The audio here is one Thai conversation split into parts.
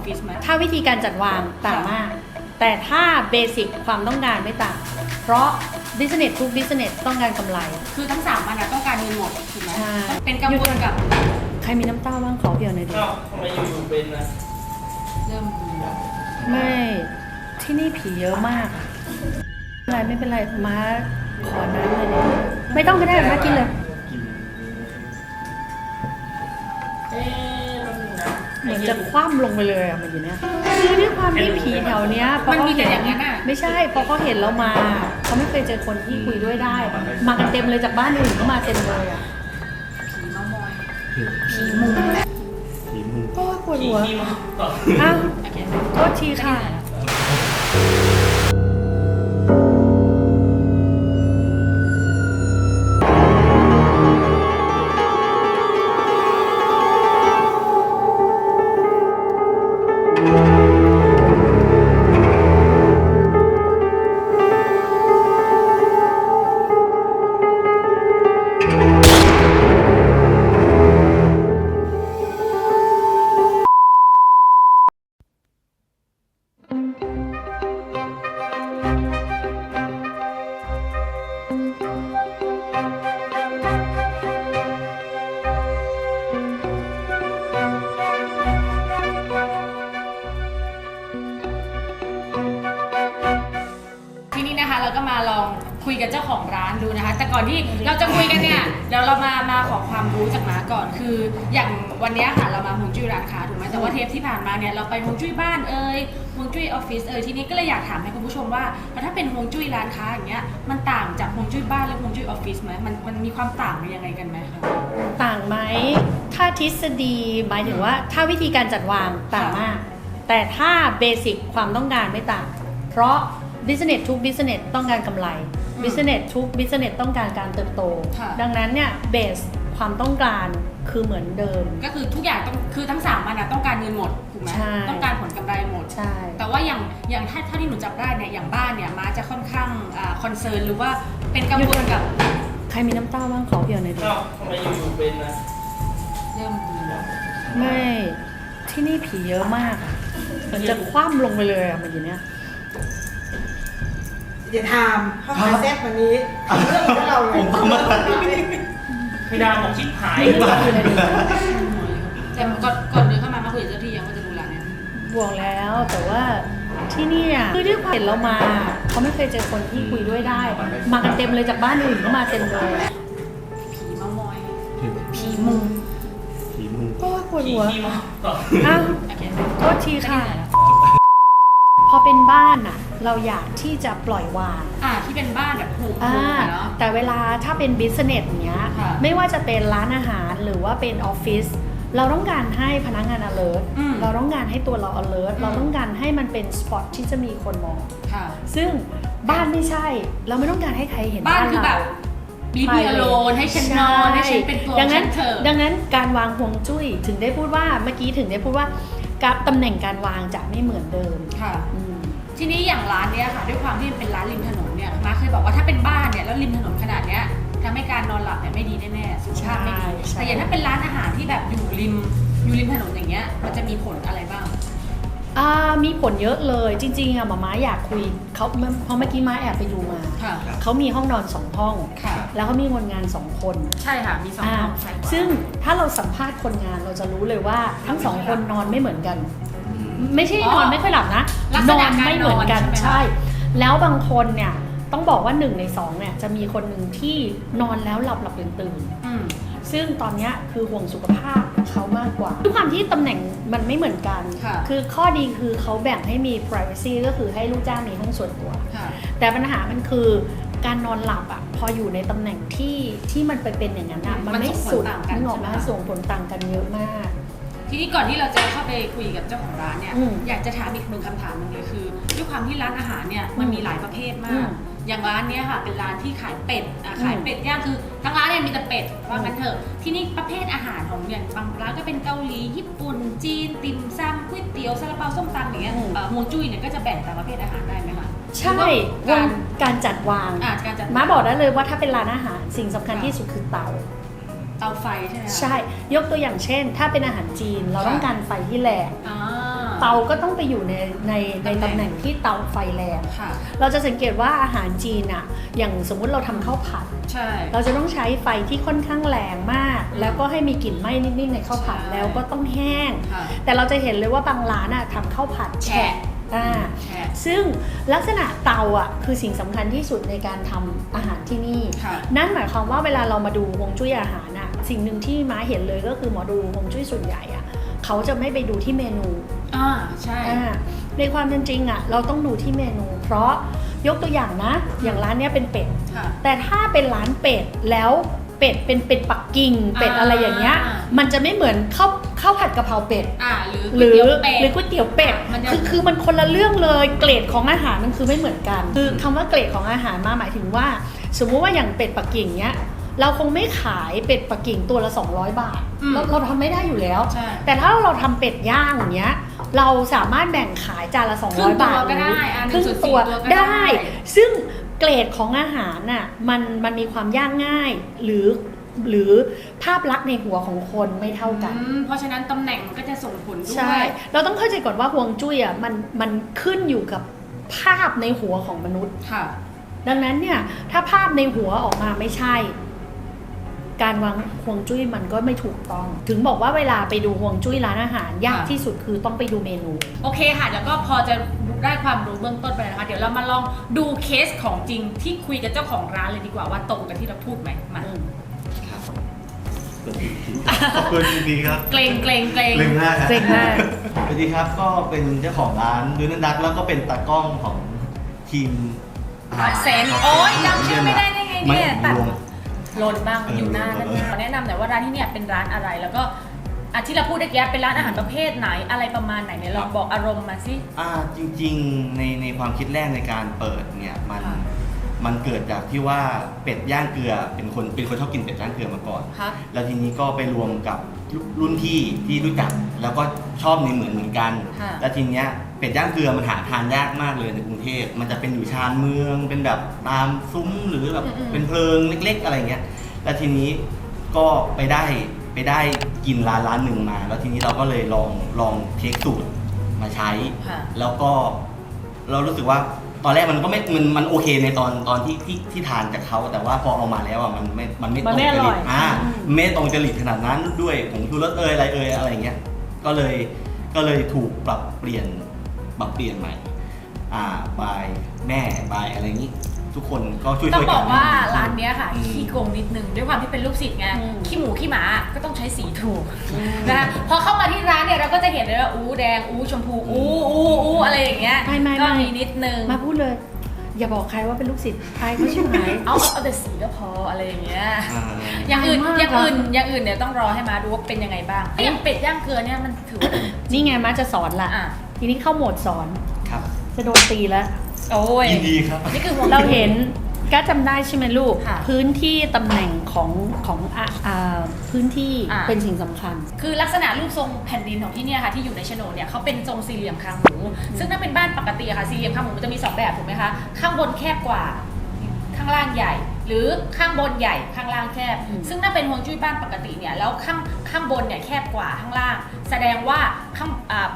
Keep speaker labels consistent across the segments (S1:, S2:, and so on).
S1: ฟิศไหม
S2: ถ้าวิธีการจัดวางต่างมากแต่ถ้าเบสิกความต้องการไม่ต่างเพราะบิสเนสทุกบิสเนสต้องการกำไร
S1: คือทั้ง3อันต้องการเงินหมดถูกไหม
S2: ใช่
S1: เป็นกังวลกับ
S2: ใครมีน้ำเต้าบ้างขอเพียวหน่อยดิ
S3: ทำไมอยู่ๆเป็นนะ
S1: เริ่ม
S2: ไม่ที่นี่ผีเยอะมากอะไม่เป็นไรมาขอน้ำเลยดิไม่ต้องก็ได้มากินเลย
S3: เอ๊ะแป๊บนึงนะ
S2: เหมือนจะคว่ำลงไปเลยอ่ะมันอยู่เนี้ยคือด้วยความที่ผีแถวเนี้ยพอ
S1: มัน
S2: เขา
S1: มีแต่
S2: เห็น
S1: อย่างนั้นอ่ะ
S2: ไม่ใช่พอเขาเห็นเรามาเขาไม่เคยเจอคนที่คุยด้วยได้ มากันเต็มเลยจากบ้านอื่นก็มาเต็มเลยอ่ะ
S1: ผีเมามอย
S2: ผีมุง
S3: ผีมึง
S2: โอ้ยปวด
S3: ผี
S2: หัว
S3: ที่มึงต่อ
S2: อ้าว
S1: โอเค
S2: โทษทีค่ะ
S1: ทีนี้นะคะเราก็มาลองคุยกับเจ้าของร้านดูนะคะ แต่ก่อนที่เราจะคุยกันเนี่ยเดี๋ยวเรามาขอความรู้จากม้าก่อนคืออย่างวันนี้ค่ะเรามาฮวงจุ้ยร้านค้าถูกไหมแต่ว่าเทปที่ผ่านมาเนี่ยเราไปฮวงจุ้ยบ้านฮวงจุ้ยออฟฟิศทีนี้ก็เลยอยากถามให้คุณผู้ชมว่าถ้าเป็นฮวงจุ้ยร้านค้าอย่างเงี้ยมันต่างจากฮวงจุ้ยบ้านและฮวงจุ้ยออฟฟิศไหมมันมีความต่างยังไงกันไหมคะ
S2: ต่างไหมถ้าทฤษฎีหมายถึงว่าถ้าวิธีการจัดวางต่างมากแต่ถ้าเบสิกความต้องการไม่ต่างเพราะบิสเนสทุกบิสเนสต้องการกำไรบิสเนสทุกบิสเนสต้องการการเติบโตดังนั้นเนี่ยเบสความต้องการคือเหมือนเดิม
S1: ก็คือทุกอย่างต้องคือทั้ง3อันต้องการเงินหมดถูกไหม
S2: ใช่
S1: ต้องการผลกำไรหมด
S2: ใช่
S1: แต่ว่าอย่างถ้าที่หนูจับได้เนี่ยอย่างบ้านเนี่ยม้าจะค่อนข้างคอนเซิร์นหรือว่าเป็นกังวลกับ
S2: ใครมีน้ำเต้าบ้างขอเพียวหน่อยดิ
S3: ทำไมอยู่ๆเป็นนะ
S1: เริ่ม
S2: ไม่ที่นี่ผีเยอะมากอะเหมือนจะคว่ำลงไปเลยอ่ะมันอยู่เนี้ย
S4: อย่าถามเขาหาแซ่บวันนี้เรื่องของเราเลย
S3: ผมทำอะไรไม่ได้บอกชิบหาย
S2: ไม่รู้จะคุยอะไรดี
S1: แต่ก่อนเดินเข้ามาคุยกับเจ้าที่ยังว่าจะดูร้านเนี่ย
S2: บวกแล้วแต่ว่าที่นี่อ่ะคือด้วยความเห็นเรามาเขาไม่เคยเจอคนที่คุยด้วยได้ มากันเต็มเลยจากบ้านอื่นก็มาเต็มเลยอะ
S1: ผีเมามอย
S2: ผีมุง
S3: ผีมึง
S2: โอ้ยปวด
S3: ผี
S2: หัว
S3: ที่มึงต่อ
S2: อ้าว
S1: โอเค
S2: โทษทีค่ะ พอเป็นบ้านอ่ะ เราอยากที่จะปล่อยวาง
S1: ที่เป็นบ้านแบบผูก เนาะ
S2: แต่เวลาถ้าเป็นบิสเนสเนี้ย
S1: ค่ะ
S2: ไม่ว่าจะเป็นร้านอาหารหรือว่าเป็นออฟฟิศเราต้องการให้พนักงาน alert เราต้องการให้ตัวเรา alert เราต้องการให้มันเป็นสปอตที่จะมีคนมอง
S1: ค่ะ
S2: ซึ่งบ้านไม่ใช่ เราไม่ต้องการให้ใครเห็น
S1: บ้าน
S2: บ้าน
S1: คือ
S2: เรา
S1: แบบลีฟมีอโลนให้ฉันนอนให้ฉันเป็นตัว
S2: ดังนั้น
S1: ฉันเถอะ
S2: ดังนั้นการวางฮวงจุ้ยถึงได้พูดว่าเมื่อกี้ถึงได้พูดว่าการตำแหน่งการวางจะไม่เหมือนเดิม
S1: ค่ะ
S2: อืม
S1: ทีนี้อย่างร้านเนี้ยค่ะด้วยความที่เป็นร้านริมถนนเนี่ยมาเคยบอกว่าถ้าเป็นบ้านเนี่ยแล้วริมถนนขนาดเนี้ยทำให้การนอนหลับเนี่ยไม่ดีแน่ๆสุขภาพไม่ดี
S2: ใช่
S1: แต่อย่างถ้าเป็นร้านอาหารที่แบบอยู่ริมถนนอย่างเงี้ยมันจะมีผลอะไรบ้าง
S2: มีผลเยอะเลยจริงๆอะหมาม้าอยากคุยเขาเพราะเมื่อกี้ม้าแอบไปดูมา
S1: ค่ะ
S2: เขามีห้องนอน2 ห้อง
S1: ค่ะ
S2: แล้วเขามีคนงาน2 คน
S1: ใช่ค่ะมี2ห้องซ้ายขวา
S2: ซึ่งถ้าเราสัมภาษณ์คนงานเราจะรู้เลยว่าทั้ง2 คนนอนไม่เหมือนกัน ไม่ใช่นอนไม่ค่อยหลับนะ
S1: ลัก
S2: น
S1: ษ
S2: อ
S1: ณะ
S2: น
S1: การ
S2: ไม่เหมือนกัน
S1: นอนใช่ไหมคะ
S2: ใช่ แล้วบางคนเนี่ยต้องบอกว่า1 ใน 2เนี่ยจะมีคนหนึ่งที่นอนแล้วหลับตื่น
S1: อืม
S2: ซึ่งตอนเนี้ยคือห่วงสุขภาพเขามากกว่าด้วยความที่ตำแหน่งมันไม่เหมือนกัน
S1: ค่ะ
S2: คือข้อดีคือเขาแบ่งให้มี privacy ก็คือให้ลูกจ้างมีห้องส่วนตัว
S1: ค่ะ
S2: แต่ปัญหามันคือการนอนหลับอ่ะพออยู่ในตำแหน่งที่มันไปเป็นอย่างนั้นอ่ะมันไม่สุด
S1: มันส่งผลต่างกัน
S2: นึกออกไหม
S1: ใช่ไหม
S2: ส่งผลต่างกันเยอะมาก
S1: ทีนี้ก่อนที่เราจะเข้าไปคุยกับเจ้าของร้านเนี่ย
S2: อืม
S1: อยากจะถามอีก1คำถามหนึงเลยคือด้วยความที่ร้านอาหารเนี่ยมันมีหลายประเภทมา
S2: อื
S1: ก
S2: ม
S1: อย่างร้านเนี้ยค่ะเป็นร้านที่ขายเป็ดขายเป็ดย่างคือทั้งร้านเนี่ยมีแต่เป็ดว่างั้นเถอะที่นี่ประเภทอาหารของเนี่ยบางร้านก็เป็นเกาหลีญี่ปุ่นจีนติ่มซำก๋วยเตี๋ยวซาลาเปาส้มตำอย่างเงี้ยฮวงจุ้ยเนี่ยก็จะแบ่งตามประเภทอาหารได้ไหมคะ
S2: ใช่
S1: หรือว่าการ
S2: การจัดวาง
S1: การจัด
S2: ม้าบอกได้เลยว่าถ้าเป็นร้านอาหารสิ่งสำคัญที่สุดคือเตา
S1: เตาไฟใช่ไหมคะ
S2: ใช่ ยกตัวอย่างเช่น ถ้าเป็นอาหารจีนเราต้องการไฟที่แรง
S1: อ่า
S2: เตาก็ต้องไปอยู่ในตำแหน่งที่เตาไฟแรง
S1: ค่ะ
S2: เราจะสังเกตว่าอาหารจีนอะอย่างสมมุติเราทำข้าวผัด
S1: ใช่
S2: เราจะต้องใช้ไฟที่ค่อนข้างแรงมาก แล้วก็ให้มีกลิ่นไหม้นิดๆในข้าวผัด
S1: ใช่
S2: แล้วก็ต้องแห้ง
S1: ค่ะ
S2: แต่เราจะเห็นเลยว่าบางร้านอะทำข้าวผัดแฉะ
S1: แฉะ
S2: ซึ่งลักษณะเตาอะคือสิ่งสำคัญที่สุดในการทำอาหารที่นี่
S1: ค่ะ
S2: นั่นหมายความว่าเวลาเรามาดูฮวงจุ้ยอาหารอะสิ่งหนึ่งที่ม้าเห็นเลยก็คือหมอดูฮวงจุ้ยส่วนใหญ่อะเขาจะไม่ไปดูที่เมนู
S1: ใช่
S2: ในความเป็นจริงอะเราต้องดูที่เมนู เพราะยกตัวอย่างนะ อย่างร้านเนี้ยเป็นเป็ด
S1: ค่ะ
S2: แต่ถ้าเป็นร้านเป็ดแล้วเป็ดเป็นเป็ดปักกิ่งเป็ดอะไรอย่างเงี้ย มันจะไม่เหมือนข้าวผัดกะเพราเป็ด
S1: หรือ
S2: หรือก๋วยเตี๋ยวเป็ด
S1: มันจะ
S2: คือมันคนละเรื่องเลยเกรดของอาหารมันคือไม่เหมือนกันคือคำว่าเกรดของอาหารมาหมายถึงว่า สมมุติว่าอย่างเป็ดปักกิ่งเนี้ยเราคงไม่ขายเป็ดปักกิ่งตัวละ200 บาทเราทำไม่ได้อยู่แล้ว
S1: ใช่
S2: แต่ถ้าเราทำเป็ดย่างอย่างเงี้ยเราสามารถแบ่งขายจานละ
S1: ครึ่ง
S2: 200
S1: ตัว
S2: บาท
S1: ก็ได้
S2: ครึ่ง
S1: 1/4
S2: ตัว
S1: ตัวก็
S2: ได้
S1: ได้
S2: ซึ่งเกรดของอาหารน่ะมันมีความยากง่ายหรือภาพลักษณ์ในหัวของคนไม่เท่ากัน
S1: เพราะฉะนั้นตำแหน่งมันก็จะส่งผลด้ว
S2: ใช่
S1: ย
S2: เราต้องเข้าใจก่อนว่าฮวงจุ้ยอ่ะมันขึ้นอยู่กับภาพในหัวของมนุษย์
S1: ค่ะ
S2: ดังนั้นเนี่ยถ้าภาพในหัวออกมาไม่ใช่ การวางฮวงจุ้ยมันก็ไม่ถูกต้อง ถึงบอกว่าเวลาไปดูฮวงจุ้ยร้านอาหารยากที่สุดคือต้องไปดูเมนู
S1: โอเคค่ะแล้วก็พอจะได้ความรู้เบื้องต้นไปแล้วนะคะเดี๋ยวเรามาลองดูเคสของจริงที่คุยกับเจ้าของร้านเลยดีกว่าว่าตรงกันที่เราพูดไหมมา
S3: ครับ
S5: ขอบคุณจริงๆครับ
S1: เกรง
S5: เกรงมากครับ
S2: เกรงมาก
S5: สวัสดีครับก็เป็นเจ้าของร้านดูนันดักแล้วก็เป็นตากล้องของทีม
S1: เซนโอ้ยจำชื่อไม่ได้ได้ไงเนี่ย
S5: ไม่รวม
S1: โลนบ้างอยู่หน้านั่นขอแนะนำหน่อยว่าร้านที่เนี่ยเป็นร้านอะไรแล้วก็ที่เราพูดได้แก่เป็นร้านอาหารประเภทไหนอะไรประมาณไหนเนี่ยลองบอกอารมณ์มาสิ
S5: จริงๆในความคิดแรกในการเปิดเนี่ยมัน
S1: ค่ะ
S5: มันเกิดจากที่ว่าเป็ดย่างเกลือเป็นคนชอบกินเป็ดย่างเกลือมาก่อน
S1: ครับ
S5: แล้วทีนี้ก็ไปรวมกับรุ่นพี่ที่รู้จักแล้วก็ชอบในเหมือนกัน
S1: ค่ะ
S5: แล้วทีเนี้ยเป็ดย่างเกลือมันหาทานยากมากเลยในกรุงเทพมันจะเป็นอยู่ชานเมืองเป็นแบบตามซุ้มหรือแบบเป็นเพลิงเล็กๆอะไรเงี้ยแล้วทีนี้ก็ไปได้กินร้านหนึ่งมา แล้วทีนี้เราก็เลยลองเทคสูตรมาใช้
S1: ค่ะ
S5: แล้วก็เรารู้สึกว่าตอนแรกมันก็ไม่มันโอเคในตอนที่ทานจากเขาแต่ว่าพอเอามาแล้วอ่ะมันไม่ตรง
S2: มันไม่
S5: จ
S2: อร่
S5: ริ
S2: อ
S5: ต
S2: ย
S5: ไม่ตรงจริตขนาดนั้นด้วยผงชูรสอะไรเงี้ยก็เลยถูกปรับเปลี่ยนใหม่บายแม่บายอะไรอย่างนี้ ทุกคนก็ช่วย
S1: ต้อง
S5: ๆ
S1: บ
S5: กั
S1: อน กว่าร้านเนี้ยค่ะ
S5: อืม
S1: ขี้โกงนิดนึงด้วยความที่เป็นลูกศิษย์ไง
S2: อืม
S1: ขี้หมูขี้หมาก็ต้องใช้สีถูกนะคะพอเข้ามาที่ร้านเนี่ยเราก็จะเห็นเลยว่าอู้แดงอู้ชมพูอู้อะไรอย่างเงี้ย
S2: ไม่
S1: ก็มีนิดนึง
S2: มาพูดเลย อย่าบอกใครว่าเป็นลูกศิษย์ใครเขาชิบหาย
S1: เอาแต่สีก็พออะไรอย่างเงี้ย
S5: อ่า
S1: อย่างอื่น
S2: มาก
S1: อย่างอื่นเนี่ยต้องรอให้มาดูว่าเป็นยังไงบ้างอย่างเป็ดย่างเกลือเนี่ยมันถือว่า
S2: นี่ไงมาจะสอนละ
S1: อ่ะ
S2: ทีนี้เข้าโหมดสอน
S5: ครับ
S2: จะโดนตีแล้ว
S1: โอ้ย
S5: ยินดีครับ
S1: นี่คือห่วง
S2: เราเห็นก็จำได้ใช่ไหมลูก
S1: ค่ะ
S2: พื้นที่ตำแหน่งของพื้นที่
S1: อ่ะ
S2: เป็นสิ่งสำคัญ
S1: คือลักษณะรูปทรงแผ่นดินของที่เนี่ยค่ะที่อยู่ในโฉนดเนี่ยเขาเป็นทรงสี่เหลี่ยมคางหมูซึ่งถ้าเป็นบ้านปกติอะค่ะสี่เหลี่ยมคางหมูมันจะมี2แบบถูกไหมคะข้างบนแคบกว่าข้างล่างใหญ่ หรือข้างบนใหญ่ข้างล่างแคบ
S2: อืม
S1: ซึ่งถ้าเป็นฮวงจุ้ยบ้านปกติเนี่ยแล้วข้างบนเนี่ยแคบกว่าข้างล่าง แสดงว่า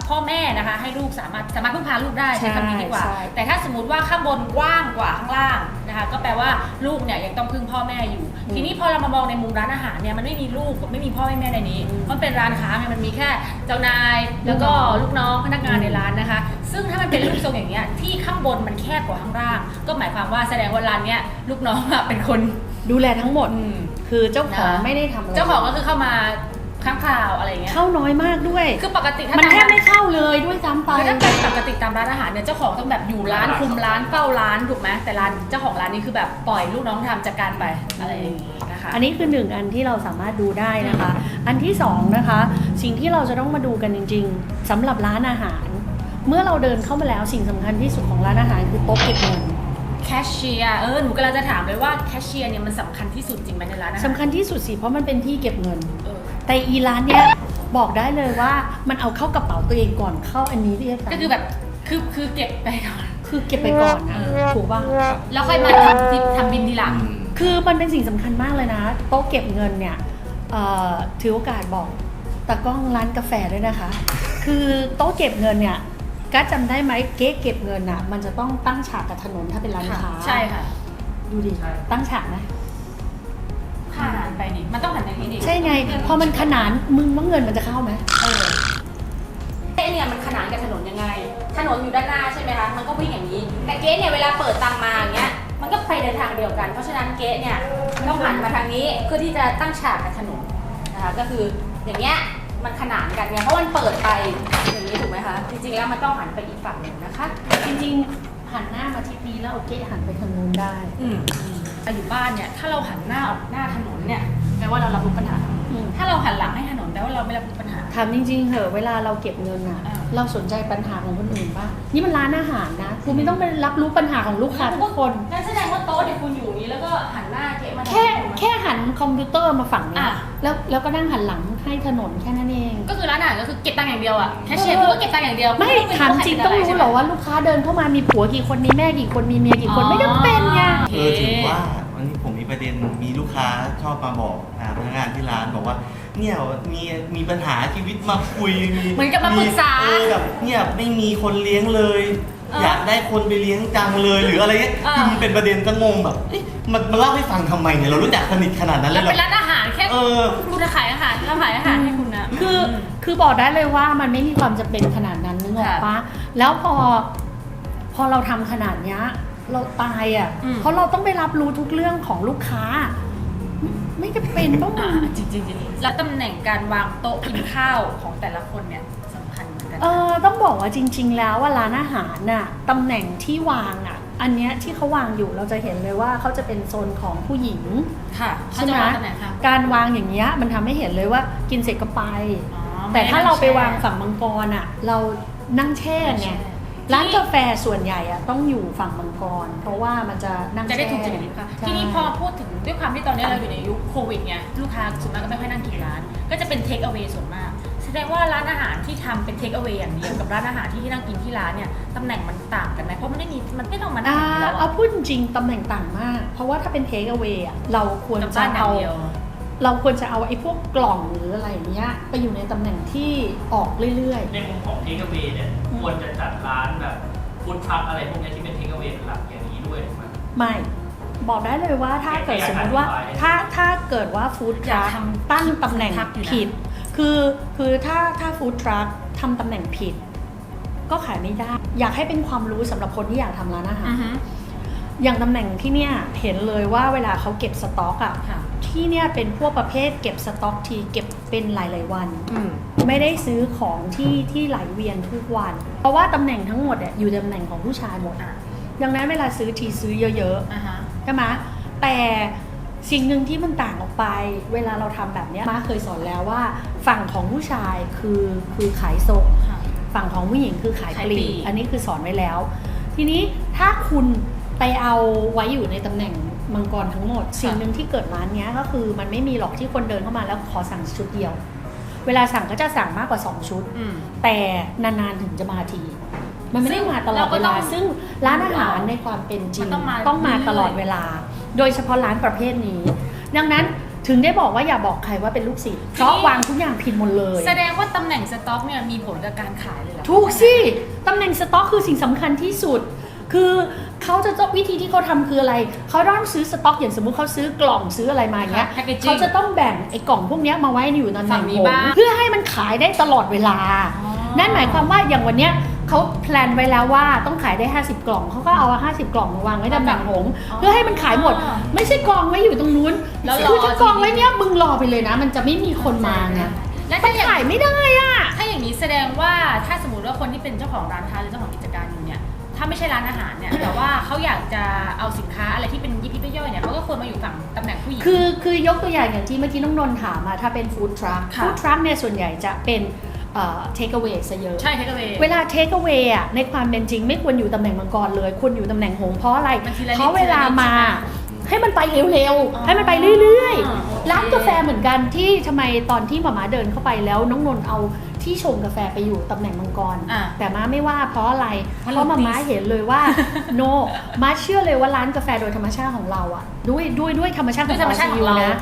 S1: พ่อแม่นะคะให้ลูกสามารถพึ่งพาลูกได้ใช้คำนี้ดีกว่า
S2: ใช่
S1: แต่ถ้าสมมติว่าข้างบนกว้างกว่าข้างล่างนะคะก็แปลว่าลูกเนี่ยยังต้องพึ่งพ่อแม่อยู่ ทีนี้พอเรามามองในมุมร้านอาหารเนี่ยมันไม่มีลูกกับไม่มีพ่อแม่ในนี้มันเป็นร้านค้าไงมันมีแค่เจ้านายแล้วก็ลูกน้องพนักงานในร้านนะคะ ซึ่งถ้ามันเป็นรูปทรงอย่างเงี้ยที่ข้างบนมันแคบกว่าข้างล่าง ก็หมายความว่าแสดงว่าร้านเนี้ยลูกน้องอะเป็นคน
S2: ดูแลทั้งหมด คือเจ้าของ
S1: นะ
S2: ไม่ได้ทำอะไร
S1: เจ้าของก็คือเข้ามาข้างคราวอะไรเงี้ย
S2: เข้าน้อยมากด้วย
S1: คือปกติถ้า
S2: มันแทบ
S1: ตา
S2: ไม่เข้าเลยด้วยซ้ำไป
S1: คือถ้าเป็นปกติตามร้านอาหารเนี่ยเจ้าของต้องแบบอยู่ร้านคุมร้านเฝ้าร้านถูกไหมแต่ร้านเจ้าของร้านนี้คือแบบปล่อยลูกน้องทำจัดการไปอะไรอย่างงี้นะคะ
S2: อันนี้คือหนึ่งอันที่เราสามารถดูได้นะคะ อันที่สองนะคะ สิ่งที่เราจะต้องมาดูกันจริงๆสำหรับร้านอาหาร เมื่อเราเดินเข้ามาแล้วสิ่งสำคัญที่สุดของร้านอาหารคือโต๊ะเก็บเงิน
S1: แคชเชียร์หนูกำลังจะถามเลยว่าแคชเชียร์เนี่ยมันสำคัญที่สุดจริงไหมในร้านอาหาร
S2: สำคัญที่สุดสิเพราะมันเป็นที่เก็บเงิน
S1: เออ
S2: แต่อีร้านเนี้ยบอกได้เลยว่ามันเอาเข้ากระเป๋าตัวเองก่อนเข้าอันนี้เรียก
S1: ก็คือแบบคือเก็บไปก่อน
S2: คือเก็บไปก่อนนะถูกป่ะ
S1: แล้วค่อยมาทำบินทีหลัง
S2: คือมันเป็นสิ่งสำคัญมากเลยนะโต๊ะเก็บเงินเนี่ยถือโอกาสบอกตากล้องร้านกาแฟด้วยนะคะ คือโต๊ะเก็บเงินเนี่ยก็จำได้ไหมเก๊เก็บเงินอ่ะมันจะต้องตั้งฉากกับถนนถ้าเป็นร้านค้า
S1: ใช่ค่ะ
S2: ดูดิตั้งฉากไหม
S1: ขนานไปดิมันต้องหันอย่างนี้ดิ
S2: ใช่ไงพอมันขนานมึงว่าเงินมันจะเข้าไหม
S1: เก๊เนี่ยมันขนานกับถนนยังไงถนนอยู่ด้านหน้าใช่ไหมคะมันก็วิ่งอย่างนี้ แต่เก๊เนี่ยเวลาเปิดตังมาอย่างเงี้ยมันก็ไปในทางเดียวกัน เพราะฉะนั้นเก๊เนี่ยต้องหันมาทางนี้เพื่อที่จะตั้งฉากกับถนนนะคะก็คืออย่างเงี้ยมันขนานกันเนี่ยเพราะมันเปิดไปอย่างนี้ถูกไหมคะจริงๆแล้วมันต้องหันไปอีกฝั่งหนึ่งนะคะ
S2: จริงๆหันหน้ามาทิศนี้แล้วเอาเก๊หันไปทางนู้นได้
S1: อยู่บ้านเนี่ยถ้าเราหันหน้าออกหน้าถนนเนี่ยแปลว่าเรารับรู้ปัญหา ถ้าเราหันหลังให้ถนนแปลว่าเราไม่รับรู้ปัญหา
S2: ถามจริงๆเหอะเวลาเราเก็บเงินอ่ะ
S1: อ่า
S2: เราสนใจปัญหาของคนอื่นป่ะนี่มันร้านอาหารนะคุณไม่ต้องไปรับรู้ปัญหาของลูกค้าทุกคน
S1: งั้นแสดงว่าโต๊ะเนี่ยคุณอยู่อย่างนี้แล้วก็หันหน้าเก๊มาทาง
S2: แค่หันคอมพิวเตอร์มาฝั่งเนี้ย
S1: อ่ะ
S2: แล้วก็นั่งหันหลังให้ถนนแค่นั้นเอง
S1: ก็คือร้านอาหารก็คือเก็บตังค์อย่างเดียวอะแคชเชียร์คุณก็เก็บตังค์อย่างเดียว
S2: ไม่ถามจริงต้องรู้เหรอว่าลูกค้าเดินเข้ามามีผัวกี่คนมีแม่กี่คนมีเมียกี่คนไม่จำเป็นไง
S5: ถึงว่าวันนี้ผมมีประเด็นมีลูกค้าชอบมาบอกพนักงานที่ร้านบอกว่าเนี่ยมีปัญหาชีวิตมาคุย
S1: เหมือนกับมาปรึกษา
S5: แบบเนี่ยไม่มีคนเลี้ยงเลย
S1: เออ
S5: อยากได้คนไปเลี้ยงจังเลยหรืออะไรเงี้ย
S1: เออ
S5: คือมันเป็นประเด็นก็งงแบบเอ๊ะมันเล่าให้ฟังทำไมเนี่ยเรารู้จักสนิทขนาดนั้นเล
S1: เรา
S5: ยเหร
S1: เป็น
S5: อ
S1: ร้านอาหารแค่
S5: เออ
S1: คุณจะขายอาหารเราขายอาหารให้คุณนะ
S2: คือบอกได้เลยว่ามันไม่มีความจำเป็นขนาดนั้นนึกออกปะแล้วพอเราทำขนาดเนี้ยเราตายอ่ะเพราะเราต้องไปรับรู้ทุกเรื่องของลูกค้า ไม่จำเป็นต้อง
S1: จริงๆแล้วตำแหน่งการวางโต๊ะกินข้าวของแต่ละคนเนี่ยสำคัญเหมือนกัน
S2: ต้องบอกว่าจริง ๆ แล้วว่าร้านอาหารน่ะตำแหน่งที่วางอ่ะอันเนี้ยที่เขาวางอยู่เราจะเห็นเลยว่าเขาจะเป็นโซนของผู้หญิง
S1: ค่ะ
S2: ใช่ไหม
S1: เขาจะวางตำแหน่งค่ะ
S2: การวางอย่างเงี้ยมันทำให้เห็นเลยว่ากินเสร็จก็ไป
S1: อ๋อ
S2: แต่ถ้าเราไปวาง
S1: ม่
S2: ฝั่งมังกรอ่ะเรานั่งแช่ไง
S1: ใช่
S2: ร้านกาแฟส่วนใหญ่อ่ะต้องอยู่ฝั่งมังกร เพราะว่ามันจะนั่ง
S1: จะ
S2: แช่
S1: ได้ถูกจริตค่ะ
S2: ใช่
S1: ทีนี้พอพูดถึงด้วยความที่ตอนนี้เราอยู่ในยุคโควิดไงลูกค้าส่วนมากก็ไม่ค่อยนั่งกินร้าน ก็จะเป็นเทคเอา a y ส่วนมาก แสดงว่าร้านอาหารที่ทำเป็นเทคเอา a y อย่างเดียวกับร้านอาหารที่นั่งกินที่ร้านเนี่ยตำแหน่งมันต่างกันไหมเพราะมันไม่ต้องมานั่งกินแล้ว
S2: เอาพูดจริงๆตำแหน่งต่างมาก เพราะว่าถ้าเป็นเทคเอา a y อ่ะเราควร
S1: กับ
S2: จะ
S1: บ้านอย่า
S2: เอา
S1: งเดียว
S2: เราควรจะเอาไอ้พวกกล่องหรืออะไรอย่างเงี้ยไปอยู่ในตำแหน่งที่ออกเรื่อย
S3: ในมุมของเทคเวเนี่ยควรจะจัดร้านแบบฟู้ดทรัคอะไรพวกเนี้ยที่เป็นเทคเวเป็นหลักอย่างนี้ด้วยถูกไหม
S2: ๆไม่บอกได้เลยว่าถ้าเกิด
S3: อยาก
S2: สมมติว่า
S3: อธิบาย
S2: ถ้าเกิดว่าฟู้ดท
S1: อยา
S2: รั
S1: ก
S2: ค
S1: ทำ
S2: ตั้งตำแหน่ง
S1: ทรัคอยู่นะ
S2: ผิดคือถ้าฟู้ดทรัคทำตำแหน่งผิด ก็ขายไม่ได้ อยากให้เป็นความรู้สำหรับคนที่อยากทำร้านอาหาร
S1: อือฮึ
S2: อย่างตำแหน่งที่เนี่ยเห็นเลยว่าเวลาเขาเก็บสต็อกอะ
S1: ค่ะ
S2: ที่เนี่ยเป็นพวกประเภทเก็บสต็อกทีเก็บเป็นหลายๆวัน
S1: อืม
S2: ไม่ได้ซื้อของที่ไหลเวียนทุกวัน เพราะว่าตำแหน่งทั้งหมดอยู่ตำแหน่งของผู้ชายหมด
S1: อ่ะ
S2: ดังนั้นเวลาซื้อทีซื้อเยอะ
S1: อ่าฮะ
S2: ๆใช่ไหมแต่สิ่งหนึ่งที่มันต่างออกไป เวลาเราทำแบบเนี้ยม้าเคยสอนแล้วว่าฝั่งของผู้ชายคือขายส่ง
S1: ค่ะ
S2: ฝั่งของผู้หญิงคือขาย
S1: ขาย
S2: ป
S1: ปลี
S2: ลี
S1: ก
S2: กอันนี้คือสอนไว้แล้ว ทีนี้ถ้าคุณไปเอาไว้อยู่ในตำแหน่งมังกรทั้งหมด สิ่งหนึ่งที่เกิดร้านเนี้ยก็คือมันไม่มีหรอกที่คนเดินเข้ามาแล้วขอสั่งชุดเดียว เวลาสั่งก็จะสั่งมากกว่า 2 ชุด
S1: อืม
S2: แต่นานๆถึงจะมาที มันไม่ได้มาตลอดเวลา ซึ่งร้านอาหารในความเป็นจริง
S1: มันต้องมา
S2: ต้องมาตลอดเวลา โดยเฉพาะร้านประเภทนี้ ดังนั้นถึงได้บอกว่าอย่าบอกใครว่าเป็นลูกศิษย์เพราะวางทุกอย่างผิดหมดเลย
S1: แสดงว่าตำแหน่งสต็อกเนี่ยมีผลกับการขายเลยเหรอ
S2: ถูกสิ ตำแหน่งสต็อกคือสิ่งสำคัญที่สุด คือเขาจะต้องวิธีที่เขาทำคืออะไร เขาต้องซื้อสต็อกอย่างสมมุติเขาซื้อกล่องซื้ออะไรมาอย่างเงี้ย
S1: ค่ะ packaging
S2: เขาจะต้องแบ่งไอ้กล่องพวกเนี้ยมาไว้อยู่ตำแห
S1: ฝั่
S2: น่ง
S1: งนี้
S2: ผม
S1: บ้าง
S2: เพื่อให้มันขายได้ตลอดเวลา
S1: อ๋อ
S2: นั่นหมายความว่าอย่างวันเนี้ยเขาแพลนไว้แล้วว่าต้องขายได้ 50 กล่องเขาก็เอา50 กล่องมาวางไว้ตำแหน่งหงส์เพื่อให้มันขายหมด ไม่ใช่กองไว้อยู่ตรงนู้น
S1: แล้วรอ
S2: คือถ้ากองไว้เนี้ยมึงรอไปเลยนะ มันจะไม่มีคนมาไง
S1: และ
S2: มั
S1: ถ้าน อย่าง
S2: ขายไม่ได้อะ
S1: ถ้าอย่างนี้แสดงว่าถ้าสมมติว่าคนที่เป็นเจ้าของร้านค้าหรือเจ้าของกิจการอยู่เนี่ยถ้าไม่ใช่ร้านอาหารเนี่ย แต่ว่าเขาอยากจะเอาสินค้าอะไรที่เป็นยิบย่อยๆเนี่ยเขาก็ควรมาอยู่ฝั่งตำแหน่งผู้หญิง
S2: คือยกตัวอย่างที่เมื่อกี้น้องนนท์ถามมาถ้าเป็นฟู้ดทรัค
S1: ค่ะ
S2: ฟู้ดทรัคเนี่ยส่วนใหญ่จะเป็นเทคเอาเวซะเยอะ
S1: ใช่เทคเอา a y
S2: เวลาเทคเอาเวอ่ะในความเป็นจริงไม่ควรอยู่ตำแหน่งมังกรเลยควรอยู่ตำแหน่งหงส์เพราะอะไร
S1: มันทีละนิด
S2: เพราะเวลามา
S1: ทีละนิด
S2: ให้มันไปเร็ว
S1: อ๋อ
S2: ๆให้มันไปเรื่อยๆร้าน
S1: โอเค
S2: กาแฟเหมือนกันที่ทำไมตอนที่หมาเดินเข้าไปแล้วน้องนนท์เอาที่ชงกาแฟไปอยู่ตำแหน่งมังกร
S1: อ่ะ
S2: แต่ม้าไม่ว่าเพราะอะไร
S1: เพราะ
S2: เพราะ
S1: เรา
S2: ม้าเห็นเลยว่า โนม้าเชื่อเลยว่าร้านกาแฟโดยธรรมชาติของเราอ่ะด้วยธรรมชาติของ
S1: ด้วยธรรมชาติของเรา
S2: นะ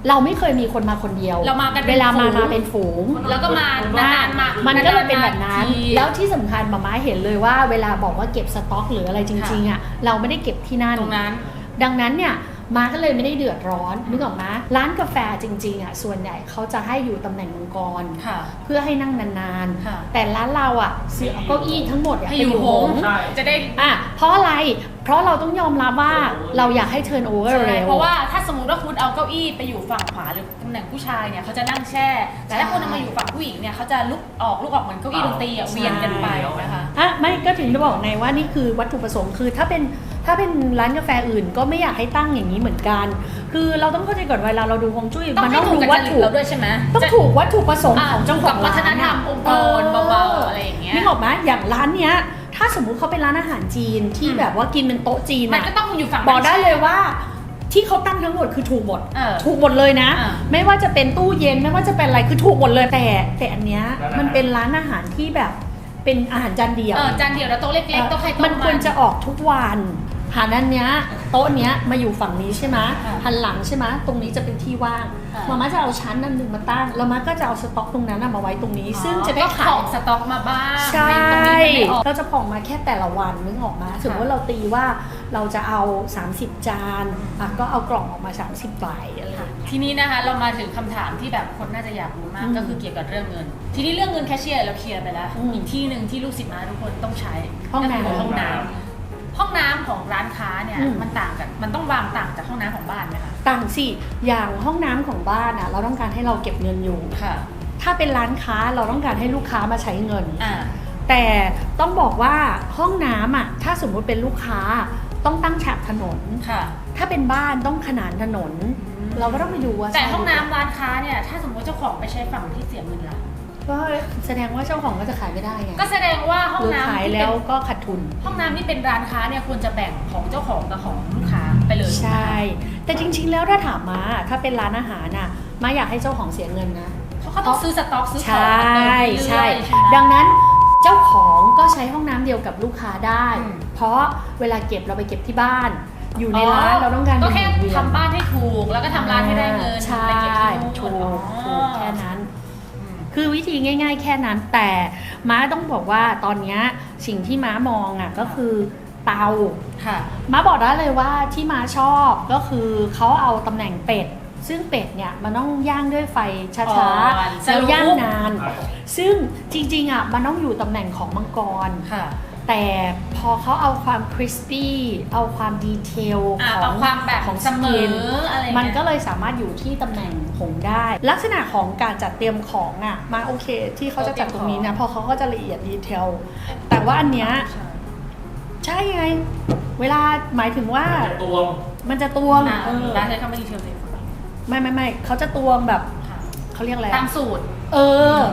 S2: เราไม่เคยมีคนมาคนเดียว
S1: เรามากันเป็น
S2: เวลามา
S1: ฝูง
S2: มาเป็นฝูง
S1: แล้วก็มานานๆมา
S2: มันก็เลยเป็นแบบนั้น
S1: ที
S2: แล้วที่สำคัญหมาเห็นเลยว่าเวลาบอกว่าเก็บสต็อกหรืออะไรจริงๆอ่ะเราไม่ได้เก็บที่นั่น
S1: ตรงนั้น
S2: ดังนั้นเนี่ยมาก็เลยไม่ได้เดือดร้อนนึกออกไหมร้านกาแฟจริงๆอ่ะส่วนใหญ่เขาจะให้อยู่ตำแหน่งมังกร
S1: ค่ะ
S2: เพื่อให้นั่งนาน
S1: ค่ะ
S2: ๆ แต่ร้านเราอ่ะซื้อเอาเก้าอี้ทั้งหมด
S1: ให้
S2: ไป
S1: อ
S2: อยู่ ยู่
S1: ห
S2: ห
S1: ง
S2: ง
S1: ส์
S3: ใช่
S1: จะได้
S2: อ่ะเพราะอะไรเพราะเราต้องยอมรับว่าเราอยากให้เทิร์นโอเวอร์เร็ว
S1: เพราะว่าถ้าสมมติว่าคุณเอาเก้าอี้ไปอยู่ฝั่งขวาหรือตำแหน่งผู้ชายเนี่ยเขาจะนั่งแช่ แต่ถ้าคุณเอามาอยู่ฝั่งผู้หญิงเนี่ยเขาจะลุกออกเหมือนเก้าอี้ดนตรีอ่ะเวียนกันไปนะคะ
S2: อ่ะไม่ก็ถึงจะบอกไงว่านี่คือวัตถุประสงค์คือถ้าเป็นร้านกาแฟอื่นก็ไม่อยากให้ตั้งอย่างนี้เหมือนกัน คือเราต้องเข้าใจก่อนเวลาเราดูฮวงจุ้ย
S1: ต้อง
S2: มัน
S1: ให้
S2: ต้อง
S1: ถูก
S2: ดู
S1: กับ
S2: วัต
S1: จริต
S2: ถุ
S1: เราด้วยใช่ไหม
S2: ต้องถูกวัตถุประสงค์ของเจ้าของ
S1: กับวัฒนธรรม
S2: ร้า
S1: องค์กรเบาๆอะไรอย่างเงี้ย
S2: นึกออกไหมอย่างร้านเนี้ยถ้าสมมุติเขาเป็นร้านอาหารจีนที่แบบว่ากินเป็นโต๊ะจีน
S1: มัน
S2: อะ
S1: ก็ต้องอยู่ฝั่ง
S2: บอกได้เลยว่าที่เขาตั้งทั้งหมดคือถูกหมด
S1: เออ
S2: ถูกหมดเลยนะ
S1: อ่า
S2: ไม่ว่าจะเป็นตู้เย็นไม่ว่าจะเป็นอะไรคือถูกหมดเลยแต่อันเนี้ยมันเป็นร้านอาหารที่แบบเป็นอาหารจานเดียว
S1: จานเดียวแล้วโต๊ะเล็กๆโต๊ะใครโต๊ะ
S2: มันควรจะออกทุกวันหานั้นเนี้ยโต๊ะเนี้ยมาอยู่ฝั่งนี้ใช่ไหม
S1: ค่ะ
S2: หันหลังใช่ไหมตรงนี้จะเป็นที่ว่าง
S1: ค่ะ
S2: มาม่าจะเอาชั้นอันหนึ่งมาตั้งแล้วมาก็จะเอาสต็อกตรงนั้นน่ะมาไว้ตรงนี้ ซึ่งจะได้
S1: ก็
S2: ขา
S1: ขอย งสต็อกมาบ้าง
S2: ใช่
S1: ตรงนี้ไม่ได้ออก
S2: เราจะผ่องมาแค่แต่ละวันนึกออกมาสมมติว่าเราตีว่าเราจะเอา 30 จานอ่ะก็เอากล่องออกมา30ใบอะไรอย่างเงี้ย
S1: ทีนี้นะคะเรามาถึงคำถามที่แบบคนน่าจะอยากรู้มาก
S2: อืม
S1: ก็คือเกี่ยวกับเรื่องเงิน ทีนี้เรื่องเงินแคชเชียร์เราเคลียร์ไปแล้ว
S2: อืม
S1: อีกที่หนึ่งที่ลูกศิษย์มาทุกคนต้องใช้
S2: ห้องน้ำ
S1: ก็คืห้องน้ำห้องน้ำของร้านค้าเนี่ย
S2: อืม
S1: มันต่างกันมันต้องวางต่างจากห้องน้ำของบ้านไหมคะ
S2: ต่างสิอย่างห้องน้ำของบ้านอ่ะเราต้องการให้เราเก็บเงินอยู่
S1: ค่ะ
S2: ถ้าเป็นร้านค้าเราต้องการให้ลูกค้ามาใช้เงิน
S1: อ่า
S2: แต่ต้องบอกว่าห้องน้ำอ่ะถ้าสมมุติเป็นลูกค้าต้องตั้งฉากถนน
S1: ค่ะ
S2: ถ้าเป็นบ้านต้องขนานถนน เราก็ต้องไปดูว่า
S1: แต่ห้องน้ำร้านค้าเนี่ยถ้าสมมติเจ้าของไปใช้ฝั่งที่เสียเงินละ
S2: ก็แสดงว่าเจ้าของก็จะขายไม่ได้ไง
S1: ก็แสดงว่าห้อ
S2: ห
S1: ง
S2: รือ
S1: น้ำ
S2: ขาย
S1: ที่
S2: แล้
S1: เป็
S2: วน ก็ขาดทุน
S1: ห้องน้ำที่เป็นร้านค้าเนี่ยควรจะแบ่งของเจ้าของกับของลูกค้าไปเลย
S2: ใช่ แต่จริงๆแล้วถ้าถามมาถ้าเป็นร้านอาหารน่ะมาอยากให้เจ้าของเสียเงินนะ
S1: เพราะเขาต้องซื้อสต็อกซื้อ
S2: ใช
S1: ของมาเติม่ เรื่
S2: ใช่
S1: อยๆใช่ไหม
S2: ดังนั้นเจ้าของก็ใช้ห้องน้ำเดียวกับลูกค้าได้
S1: อืม
S2: เพราะเวลาเก็บเราไปเก็บที่บ้าน อยู่ในร้านเราต้องการ
S1: ก็แค่
S2: หมุนเวียน
S1: ทำบ้านให้ถูกแล้วก็ทำร้านให้ได้เงิน
S2: ใช่
S1: ไปเก็บที่นู่น
S2: ถูก
S1: อ๋อ
S2: แค่นั้น
S1: อืม
S2: คือวิธีง่าย ๆ แค่นั้น แต่ม้าต้องบอกว่าตอนเนี้ยสิ่งที่ม้ามองอ่ะก็คือเตา
S1: ค่ะ
S2: ม้าบอกได้เลยว่าที่ม้าชอบก็คือเขาเอาตำแหน่งเป็ด ซึ่งเป็ดเนี่ยมันต้องย่างด้วยไฟช้า
S1: อ่อน
S2: ๆแล้วย่างนาน
S3: ครับ
S2: ซึ่งจริงๆอ่ะมันต้องอยู่ตำแหน่งของมังกร
S1: ค่ะ
S2: แต่พอเขาเอาความคริสปี้เอาความดีเทล
S1: อ่ะ
S2: ขอ
S1: เอา
S2: ง
S1: ความแบบ
S2: ของ
S1: เสม
S2: สกิ
S1: อน อะไรอย่าง
S2: มัน
S1: เงี้ย
S2: ก็เลยสามารถอยู่ที่ตำแหน่งหงได้ ลักษณะของการจัดเตรียมของอ่ะมาโอเค ที่เขาจะจัดตรงนี้นะเพอเขาก็จะละเอียดดีเทลแต่ว่าอันเนี้ยใช่ไง เวลาหมายถึงว่า
S3: จะตวง
S2: มันจะตวง
S1: อ่ะ
S2: เออ
S1: ร้านใช้คำว่าดีเทลเลย
S2: ไม่เขาจะตวงแบบ
S1: ค่ะ
S2: เขาเรียกอะไร
S1: ตามสูตร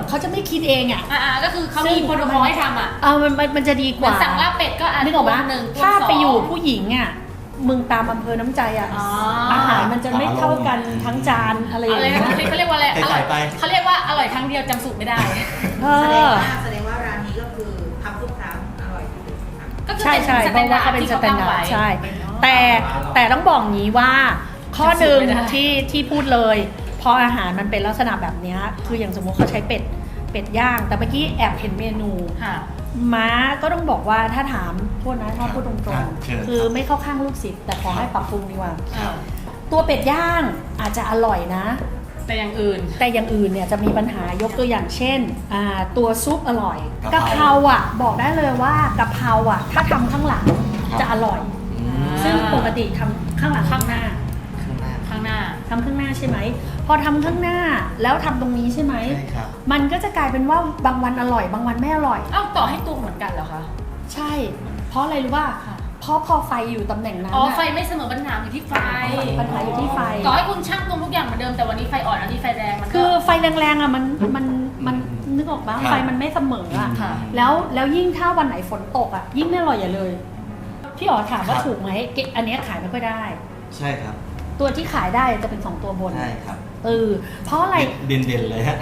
S2: เขาจะไม่คิดเองอ่ะ
S1: ก็คือเขา
S2: ซึ่
S1: มี
S2: ง
S1: โปรโตคอลให้ทำอ่ะ
S2: มันจะดีก
S1: เหมือน
S2: ว่า
S1: สั่งลาบเป็ดก็อัน
S2: นึกออกไหม
S1: หนึ่ง
S2: ถ้า
S1: สง
S2: ไปอยู่ผู้หญิงอ่ะมึงตามอำเภอน้ำใจอ่ะ
S1: อ๋อ
S2: อาหารมันจะไม่เท่ากันทั้งจานอะไรอย่าง
S1: อะไร
S2: เงี้
S1: นะ
S2: ย
S1: เขาเรียกว่าอะไร
S5: ใส่ไป
S1: เขาเรียกว่าอร่อยครั้งเดียวจำสูตรไม่ได้
S2: เอ
S4: แสด
S2: อง
S4: ว่าร้านนี้ก็คือทำทุกครั้งอร่อยทุกครั้ง
S1: ก็คือ
S2: ใช่
S1: เป็น
S2: ใช่
S1: ส
S2: เพ
S1: แตน
S2: ราะ
S1: ดา
S2: ว่า
S1: ร์
S2: เขา
S1: ด
S2: เป็น
S1: ที่
S2: ส
S1: เขา
S2: แตน
S1: ตั้ง
S2: ดา
S1: ไว้
S2: ร์ดใช่ แต่ต้องบอกงี้ว่า ข้อหนึ่งที่พูดเลยพออาหารมันเป็นลักษณะแบบเนี้ยคืออย่างสมมติเขาใช้เป็ดย่าง แต่เมื่อกี้แอบเห็นเมนู
S1: ค่ะ
S2: ม้าก็ต้องบอกว่าถ้าถามโทษนะถ้าพูดตรง
S5: ครับเชิญ
S2: ๆ คือไม่เข้าข้างลูกศิษย์แต่ขอให้ปรับปรุงดีกว่า
S5: ครับ
S2: ตัวเป็ดย่างอาจจะอร่อยนะ
S1: แต่อย่างอื่น
S2: แต่อย่างอื่นเนี่ยจะมีปัญหายกตัวอย่างเช่นตัวซุปอร่อยกะ
S5: กะ
S2: เพ
S5: เพ
S2: รา
S5: รา
S2: อ่ะบอกได้เลยว่ากะเพราอ่ะถ้าทำข้างหลังจะอร่อย
S5: อืม
S2: ซึ่งปกติทำข้างหลังข้างหน้า
S5: ข้างหน้า
S1: ข้างหน้า
S2: ทำข้างหน้าใช่ไหมพอทำข้างหน้าแล้วทำตรงนี้ใช่ไหม
S5: ใช่ครับ
S2: มันก็จะกลายเป็นว่าบางวันอร่อย บางวันไม่อร่อย
S1: เอ้าต่อให้ตัวเหมือนกันเหรอคะ
S2: ใช่ เพราะอะไรรู้ป่ะ
S1: ค่ะ
S2: เพราะพอไฟอยู่ตำแหน่งนั้น
S1: อ๋อ
S2: น่ะ
S1: ไฟไม่เสมอปัญหาอยู่ที่ไฟ
S2: ปัญหาอยู่ที่ไฟ
S1: ต่อให้คุณช่างตรงทุกอย่างเหมือนเดิมแต่วันนี้ไฟอ่อนอันนี้ไฟแรงมันก็
S2: คือไฟแรงๆอ่ะมันนึกออกปะ
S5: ครับ
S2: ไฟมันไม่เสมออ่ะ
S1: ค่ะ
S2: แล้วยิ่งถ้าวันไหนฝนตกอ่ะยิ่งไม่อร่อยอย่าเลยพี่อ๋อถามว่า
S5: ครับ
S2: ถูกไหมอันเนี้ยขายไม่ค่อยได้
S5: ใช่ครับ
S2: ตัวที่ขายได้จะเป็น2ตัวบน
S5: ใช่ครับ
S2: เพราะอะไร
S5: เด่นๆเลยฮะ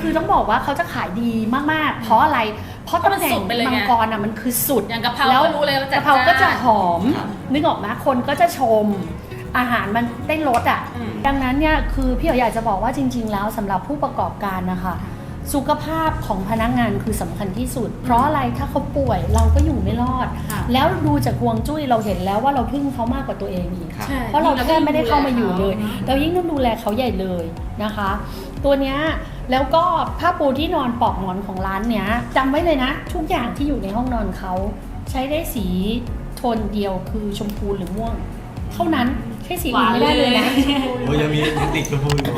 S2: คือต้องบอกว่าเขาจะขายดีมากๆ เพราะอะไร เพราะตำแหน่งมังกรอ่ะมันคือสุด
S1: อย่างกะเพรา
S2: แล้ว
S1: ก็รู้เลยว่าจัด
S2: กะเพราก็จะหอม
S5: ครับ
S2: นึกออกไหมคนก็จะชม อาหารมันได้รสอ่ะ
S1: อืม
S2: ดังนั้นเนี่ยคือพี่อยากจะบอกว่าจริง ๆ แล้วสำหรับผู้ประกอบการนะคะสุขภาพของพนักงานคือสำคัญที่สุด เพราะอะไรถ้าเขาป่วยเราก็อยู่ไม่รอด
S1: ค่ะ
S2: แล้วดูจากฮวงจุ้ยเราเห็นแล้วว่าเราพึ่งเขามากกว่าตัวเองอีก
S5: ครับ
S1: ใช่
S2: เพราะเราแค่ไม่ได้เข้ามาอยู่เลย
S1: เรา
S2: เรายิ่งต้องดูแลเขาใหญ่เลยนะคะ ตัวเนี้ยแล้วก็ผ้าปูที่นอนปลอกหมอนของร้านเนี้ยจำไว้เลยนะ ทุกอย่างที่อยู่ในห้องนอนเขาใช้ได้สีโทนเดียวคือชมพูหรือม่วง เท่านั้นใช้สีอื่นไม่ได้เลยนะ
S5: โอ้ยยังมีเทคนิคชมพูอยู่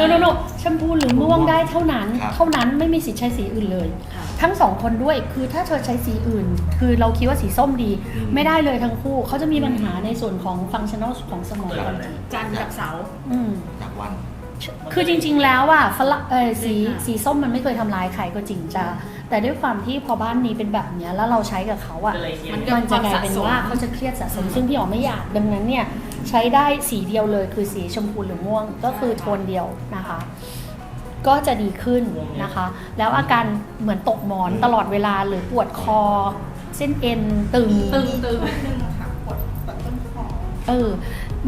S2: โนชมพูหรือม่วงได้เท่านั้น
S5: ครับ
S2: เท่านั้นไม่มีสิทธิ์ใช้สีอื่นเลย
S1: ค่ะ
S2: ทั้งสองคนด้วยคือถ้าเธอใช้สีอื่น คือเราคิดว่าสีส้มดี ไม่ได้เลยทั้งคู่เขาจะมีปัญหาในส่วนของฟังก์ชันอลของสมองทันที
S1: จันทร์กับเสาร์
S2: อืม
S5: จากวัน
S2: คือจริงๆ แล้วอ่ะฝรั่งสี
S1: ค่ะ
S2: สีส้มมันไม่เคยทำร้ายใครก็จริงจ้าแต่ด้วยความที่พอบ้านนี้เป็นแบบเนี้ยแล้วเราใช้กับเขาอ่ะ
S3: ก็เลยเครียด
S2: มันจะกลายเป็นว่าเขาจะเครียดสะสมซึ่งพี่อ๋อไม่อยากดังนั้นเนี่ยใช้ได้สีเดียวเลยคือสีชมพูหรือม่วงก็คือโทนเดียวนะคะ ก็จะดีขึ้นนะคะ แล้วอาการเหมือนตกหมอนตลอดเวลาหรือปวดคอ เส้นเอ็นตึง
S1: ตึง
S4: นึงค่ะปวดต้นคอ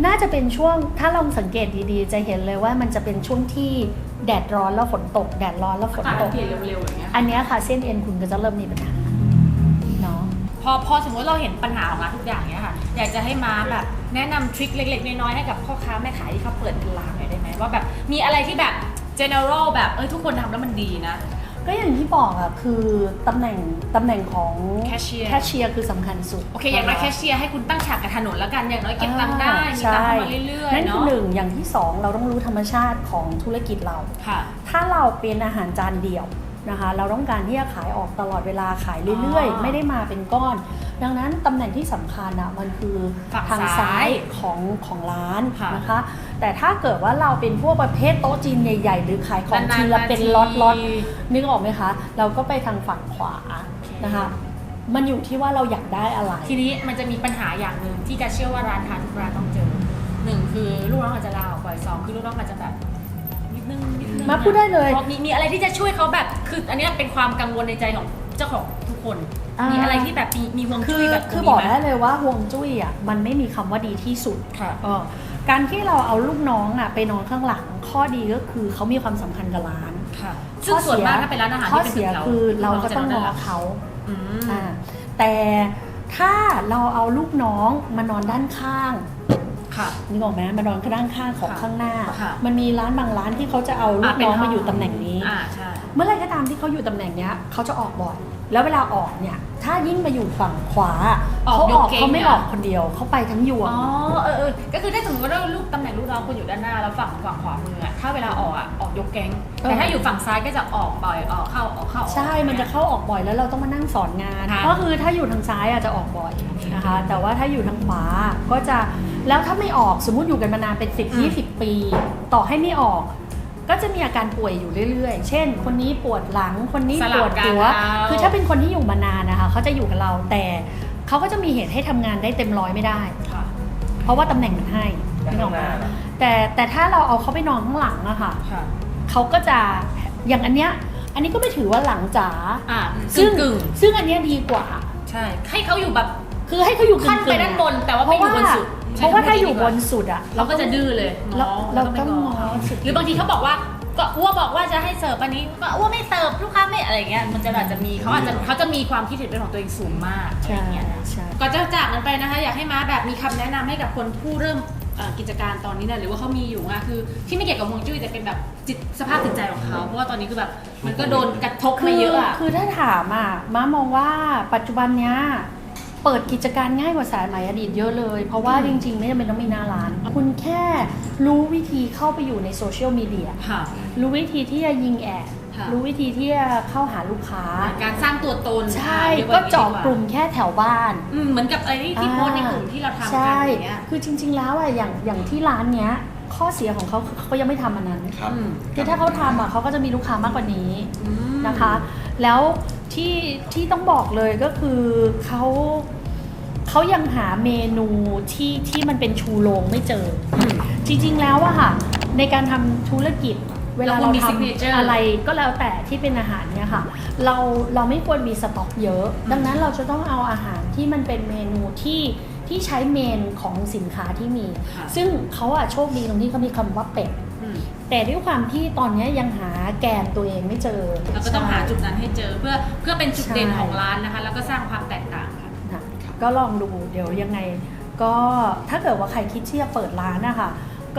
S2: น่าจะเป็นช่วงถ้าลองสังเกตดีๆ จะเห็นเลยว่ามันจะเป็นช่วงที่แดดร้อนแล้วฝนตก แดดร้อนแล้วฝน
S1: อากาศ
S2: ตก
S1: เปลี่ยนเร็วๆอย่างเงี้ย
S2: อันเนี้ยค่ะเส้นเอ็นคุณก็จะเริ่มมีปัญหาเนาะ
S1: พอสมมติเราเห็นปัญหาของร้านทุกอย่างเนี้ยค่ะ อยากจะให้มาแบบแนะนำทริคเล็กๆน้อยๆให้กับพ่อค้าแม่ขายที่เขาเปิดเป็นร้านหน่อยได้ไหมว่าแบบมีอะไรที่แบบ general แบบทุกคนทำแล้วมันดีนะ
S2: ก็อย่างที่บอกอะคือตำแหน่งของ
S1: Cashier
S2: แคชเชียร์คือสำคัญสุด
S1: โอเคอย่างน้อยแคชเชียร์ให้คุณตั้งฉากกับถนนแล้วกันอย่างน้อยเก็บตังค์ได้มีตังค์เข้ามาเรื่อย
S2: นั่
S1: ๆ
S2: นคือ
S1: เนาะ
S2: หนึ่งอย่างที่สองเราต้องรู้ธรรมชาติของธุรกิจเรา
S1: ค่ะ
S2: ถ้าเราเป็นอาหารจานเดียวนะคะ เราต้องการที่จะขายออกตลอดเวลาขายเรื่อย
S1: อ๋อ
S2: ๆ ไม่ได้มาเป็นก้อน ดังนั้นตำแหน่งที่สำคัญอะมันคือ
S1: ฝั่ง
S2: ทาง
S1: ซ้า
S2: ซ้าย ยของร้าน
S1: ค่ะ
S2: นะคะ แต่ถ้าเกิดว่าเราเป็นพวกประเภทโต๊ะจีนใหญ่ ๆ หรือขายของ
S1: นานๆ
S2: ทีละเป็น
S1: มาที
S2: ล็อตๆนึกออกไหมคะ เราก็ไปทางฝั่งขวานะคะ มันอยู่ที่ว่าเราอยากได้อะไร
S1: ทีนี้มันจะมีปัญหาอย่างหนึ่งที่จะเชื่อว่าร้านค้าทุกร้านต้องเจอหนึ่งคือลูกน้องอาจจะลาออกบ่อยสองคือลูกน้องอาจจะแบบนิดนึง
S2: มาพูดได้เลย
S1: พอมีอะไรที่จะช่วยเขาแบบคืออันเนี้ยเป็นความกังวลในใจของเจ้าของทุกคน มีอะไรที่แบบมีห่วง
S2: คื
S1: จุ้
S2: อย
S1: แบบ
S2: คือ
S1: นี้
S2: บอก
S1: หม
S2: ได้เลยว่าห่วงจุ้ยอ่ะมันไม่มีคำว่าดีที่สุด
S1: ค่ะ
S2: การที่เราเอาลูกน้องอ่ะไปนอนข้างหลังข้อดีก็คือเขามีความสำคัญกับร้าน
S1: ค่ะซึ่งส่วนมากถ้าเป็นร้านอาหาร
S2: ข้อ
S1: ที่เป็น
S2: เสีย
S1: ตึกแถว
S2: คือเราก็ต้อง
S1: จะ
S2: ร
S1: น
S2: อ
S1: อน
S2: เขา
S1: อืม
S2: อ่าแต่ถ้าเราเอาลูกน้องมานอนด้านข้าง
S1: ค่ะ
S2: นึกออกไหมมานอนด้านข้างของ
S1: ค่ะ
S2: ข้างหน้า
S1: ค่ะ
S2: มันมีร้านบางร้านที่เขาจะเอาลูกน้องมาอยู่ตำแหน่งนี้
S1: ใช่
S2: เมื่อไรก็ตามที่เขาอยู่ตำแหน่งเนี้ยเขาจะออกบ่อย แล้วเวลาออกเนี่ย ถ้ายิ่งมาอยู่ฝั่งขวา
S1: ออก
S2: เขา
S1: ย
S2: อก อก
S1: เก๊ง
S2: เขาไม่
S1: เนี่ย
S2: ออกคนเดียวเขาไปทั้งยวง
S1: อ๋อก็คือถ้าสมมติว่าลูกตำแหน่งลูกน้องคุณอยู่ด้านหน้าแล้วฝั่งขวามืออะถ้าเวลาออกออกยกแก๊งแต่ถ้าอยู่ฝั่งซ้ายก็จะออกบ่อยออกเข้าออกเข้าออก
S2: ใช่ มันจะเข้าออกบ่อยแล้วเราต้องมานั่งสอนงาน
S1: ค่ะ
S2: ก็คือถ้าอยู่ทางซ้ายอาจจะออกบ่อยนะคะ แต่ว่าถ้าอยู่ทางขวาก็จะ แล้วถ้าไม่ออกสมมุติอยู่กันมานานเป็น10-20 ปี ต่อให้ไม่ออก ก็จะมีอาการป่วยอยู่เรื่อยๆ เช่น คนนี้ปวดหลัง คนนี้ปวดหัว คือถ้าเป็นคนที่อยู่มานานนะคะเขาจะอยู่กับเรา แต่เขาก็จะมีเหตุให้ทำงานได้เต็มร้อยไม่ได้
S1: ค่ะ
S2: เพราะว่าตำแหน่งมันให้ไม่ออกมาแต่ถ้าเราเอาเขาไปนอนข้างหลังอะค่ะ
S1: ค่ะ
S2: เขาก็จะอย่างอันเนี้ยอันนี้ก็ไม่ถือว่าหลังจ๋า
S1: ซึ่ง
S2: ซึ่งอันเนี้ยดีกว่า
S1: ใช่ให้เขาอยู่แบบ
S2: คือให้เขาอยู่
S1: ขั้นไปด้านบนแต่ว่าไม่อยู่บนสุด
S2: เพราะว่าถ้าอยู่บนสุดอะ
S1: เราก็จะดื้อเลย
S2: เราต้องง้อสุด
S1: หรือบางทีเขาบอกว่าก็อ้วบอกว่าจะให้เสิร์ฟอันนี้ก็อ้วไม่เสิร์ฟลูกค้าไม่อะไรเงี้ยมันจะแบบจะมีเขาจะมีความคิดเห็นเป็นของตัวเองสูงมากอะไร
S2: ใช่
S1: เงี้ยนะ
S2: ใช่
S1: ก่อนจะจากกันไปนะคะอยากให้มาแบบมีคำแนะนำให้กับคนผู้เริ่มกิจการตอนนี้นะหรือว่าเขามีอยู่อะคือที่ไม่เกี่ยวกับฮวงจุ้ยแต่เป็นแบบสภาพจิตใจของเขาเพราะว่าตอนนี้คือแบบมันก็โดนกระทบมาเยอะอะ
S2: คือถ้าถามอะม้ามองว่าปัจจุบันเนี้ยเปิดกิจการง่ายกว่าสมัยอดีตเยอะเลย เพราะว่าจริงๆ ไม่จำเป็นต้องมีหน้าร้าน คุณแค่รู้วิธีเข้าไปอยู่ในโซเชียลมีเดีย
S1: ค่ะ
S2: รู้วิธีที่จะยิงแอด
S1: ค่ะ
S2: รู้วิธีที่จะเข้าหาลูกค้า
S1: การสร้างตัวตน
S2: ใช่
S1: เรียว่า
S2: ก็เจาะ
S1: ดีว่
S2: กลุ่มแค่แถวบ้าน
S1: เหมือนกับอะไรที่โพสต์ในกลุ่มที่เราทำกัน
S2: ใช่
S1: อย่างเงี้ย
S2: คือจริงๆ แล้วอะอย่างที่ร้านเนี้ย ข้อเสียของเขาคือเขายังไม่ทำอันนั้น
S5: ครับ
S2: คือถ้าเขาทำอะเขาก็จะมีลูกค้ามากกว่านี้
S1: อืม
S2: นะคะ แล้วที่ต้องบอกเลยก็คือเขายังหาเมนูที่มันเป็นชูโรงไม่เจออจริงๆ แล้วอะค่ะ ในการทำธุรกิจ เวลา
S1: แล้วคุ
S2: เรา
S1: ณมี
S2: ท
S1: signature
S2: ำอะไรก็แล้วแต่ที่เป็นอาหารเนี่ยค่ะ เราไม่ควรมีสต็อกเยอะ ดังนั้นเราจะต้องเอาอาหารที่มันเป็นเมนู ที่ใช้เมนของสินค้าที่มี
S1: ค่ะ
S2: ซึ่งเขาอะโชคดีตรงที่เขามีคำว่าเป็ด
S1: อืม
S2: แต่ด้วยความที่ตอนนี้ยังหาแกนตัวเองไม่เจอ
S1: เราก็ต้องหาจุดนั้นให้เจอเพื่อเป็นจุดเด่น
S2: ใช่
S1: ของร้านนะคะ แล้วก็สร้างความแตกต่างค่ะ
S2: นะก็ลองดูเดี๋ยวยังไง ก็ถ้าเกิดว่าใครคิดที่จะเปิดร้านนะคะ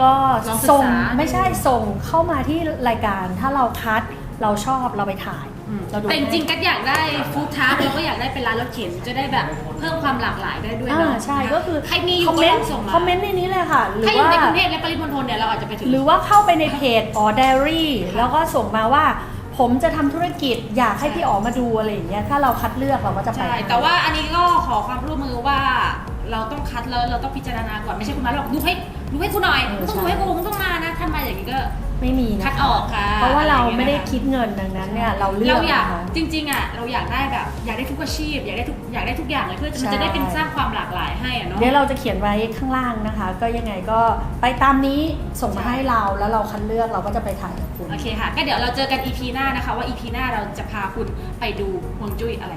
S2: ก็
S1: ลองศึกษา
S2: ส่งไม่ใช่ส่งเข้ามาที่รายการถ้าเราคัดเราชอบเราไปถ่าย
S1: อืม
S2: เราดู
S1: แต่จริงๆก็อยากได้ฟู้ดทรัคเราก็อยากได้เป็นร้านรถเข็นจะได้แบบเพิ่มความหลากหลายได้ด้วยเนาะ
S2: ใช่ก็คือ
S1: ใครมีอ
S2: ค
S1: ยู่
S2: อม
S1: ก็
S2: เม
S1: ล
S2: น
S1: อง
S2: ต์
S1: ส่งมา
S2: คอมเมนต์ในนี้เลยค่ะ หรือ
S1: ถ้าอยู่
S2: ว่า
S1: ในกรุงเทพและปริมณฑลเนี่ยเราอาจจะไปถึง
S2: หรือว่าเข้าไปในเพจอ๋อไดอารี่แล้วก็ส่งมาว่า ผมจะทำธุรกิจอยากให้พี่อ๋อมาดูอะไรอย่างเงี้ยถ้าเราคัดเลือกเราก็จะไป
S1: ใช่แต่ว่าอันนี้ก็ขอความร่วมมือว่าเราต้องคัดแล้วเราต้องพิจารณาก่อนไม่ใช่คุณมาหรอกดูให้คุณหน่อยมึงต้องดูให้กูมึงต้องมานะถ้ามาอย่างนี้ก็
S2: ไม่มีนะ
S1: คัดออกค่ะ
S2: เพราะว่าเรา
S1: อะไรอย่างเงี้ย
S2: ไม่ได้คิดเงินดังนั้นเนี่ยเราเลือก
S1: เราอยาก
S2: นะคะ
S1: จริงๆอ่ะเราอยากได้แบบอยากได้ทุกอาชีพอยากได้ทุกอย่างเลยเพื่อมัน
S2: ใช่
S1: จะได้เป็นสร้างความหลากหลายให้อ่ะเนาะ
S2: เดี๋ยวเราจะเขียนไว้ข้างล่างนะคะ ก็ยังไงก็ไปตามนี้ส่งมาให้เราแล้วเราคัดเลือกเราก็จะไปถ่ายกับคุณ
S1: โอเคค่ะก็เดี๋ยวเราเจอกัน EP หน้านะคะว่า EP หน้าเราจะพาคุณไปดูฮวงจุ้ยอะไร